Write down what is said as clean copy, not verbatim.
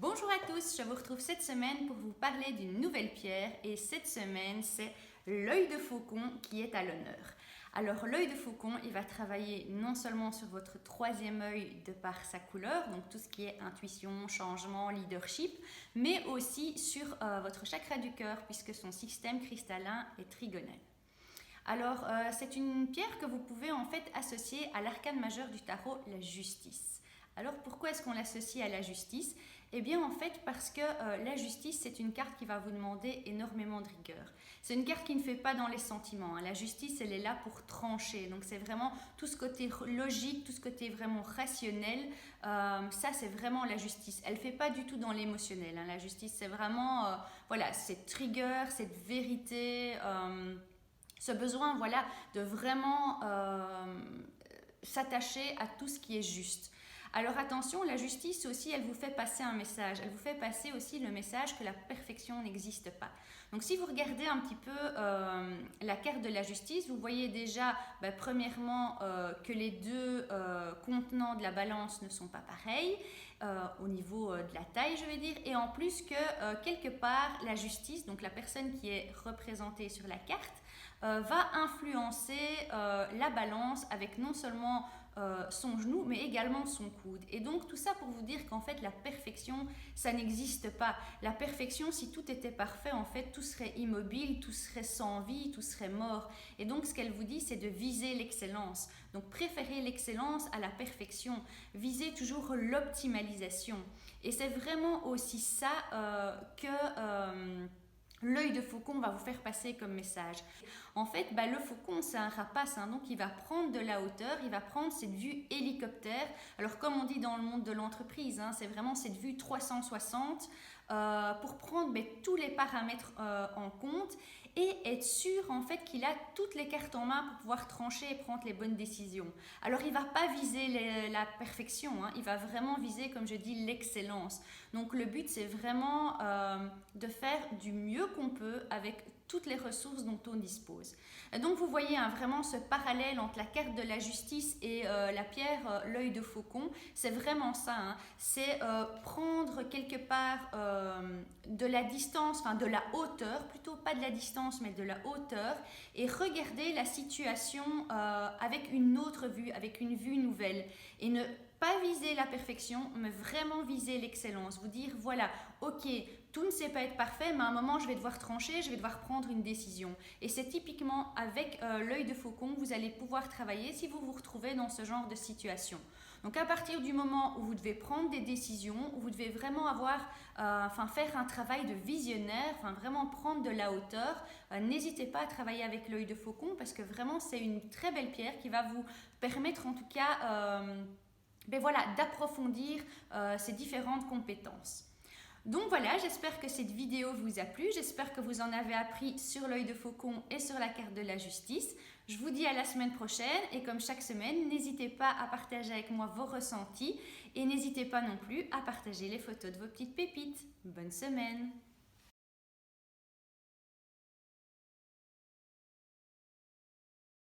Bonjour à tous, je vous retrouve cette semaine pour vous parler d'une nouvelle pierre et cette semaine c'est l'œil de faucon qui est à l'honneur. Alors l'œil de faucon, il va travailler non seulement sur votre troisième œil de par sa couleur, donc tout ce qui est intuition, changement, leadership, mais aussi sur votre chakra du cœur puisque son système cristallin est trigonal. Alors c'est une pierre que vous pouvez en fait associer à l'arcane majeur du tarot, la justice. Alors pourquoi est-ce qu'on l'associe à la justice? Eh bien en fait parce que la justice c'est une carte qui va vous demander énormément de rigueur. C'est une carte qui ne fait pas dans les sentiments. La justice elle est là pour trancher. Donc c'est vraiment tout ce côté logique, tout ce côté vraiment rationnel. Ça c'est vraiment la justice. Elle ne fait pas du tout dans l'émotionnel. La justice c'est vraiment voilà, cette rigueur, cette vérité. Ce besoin voilà, de vraiment s'attacher à tout ce qui est juste. Alors attention, la justice aussi, elle vous fait passer un message. Elle vous fait passer aussi le message que la perfection n'existe pas. Donc si vous regardez un petit peu la carte de la justice, vous voyez déjà, premièrement, que les deux contenants de la balance ne sont pas pareils. Au niveau de la taille, je vais dire, et en plus que quelque part, la justice, donc la personne qui est représentée sur la carte, va influencer la balance avec non seulement son genou, mais également son coude. Et donc tout ça pour vous dire qu'en fait la perfection, ça n'existe pas. La perfection, si tout était parfait, en fait tout serait immobile, tout serait sans vie, tout serait mort. Et donc ce qu'elle vous dit, c'est de viser l'excellence. Donc préférez l'excellence à la perfection. Visez toujours l'optimalisation. Et c'est vraiment aussi ça que l'œil de faucon va vous faire passer comme message. En fait, le faucon, c'est un rapace, donc il va prendre de la hauteur, il va prendre cette vue hélicoptère. Alors comme on dit dans le monde de l'entreprise, c'est vraiment cette vue 360 pour prendre tous les paramètres en compte et être sûr en fait qu'il a toutes les cartes en main pour pouvoir trancher et prendre les bonnes décisions. Alors il ne va pas viser la perfection, il va vraiment viser, comme je dis, l'excellence. Donc le but c'est vraiment de faire du mieux qu'on peut avec toutes les ressources dont on dispose. Et donc vous voyez vraiment ce parallèle entre la carte de la justice et la pierre, l'œil de faucon. C'est vraiment ça, c'est prendre quelque part de la distance, enfin de la hauteur, plutôt pas de la distance mais de la hauteur, et regarder la situation avec une autre vue, avec une vue nouvelle, et ne pas viser la perfection, mais vraiment viser l'excellence. Vous dire, voilà, ok, tout ne sait pas être parfait, mais à un moment, je vais devoir trancher, je vais devoir prendre une décision. Et c'est typiquement avec l'œil de faucon que vous allez pouvoir travailler si vous vous retrouvez dans ce genre de situation. Donc à partir du moment où vous devez prendre des décisions, où vous devez vraiment faire un travail de visionnaire, vraiment prendre de la hauteur, n'hésitez pas à travailler avec l'œil de faucon parce que vraiment c'est une très belle pierre qui va vous permettre en tout cas d'approfondir ces différentes compétences. Donc voilà, j'espère que cette vidéo vous a plu, j'espère que vous en avez appris sur l'œil de faucon et sur la carte de la justice. Je vous dis à la semaine prochaine et comme chaque semaine, n'hésitez pas à partager avec moi vos ressentis et n'hésitez pas non plus à partager les photos de vos petites pépites. Bonne semaine!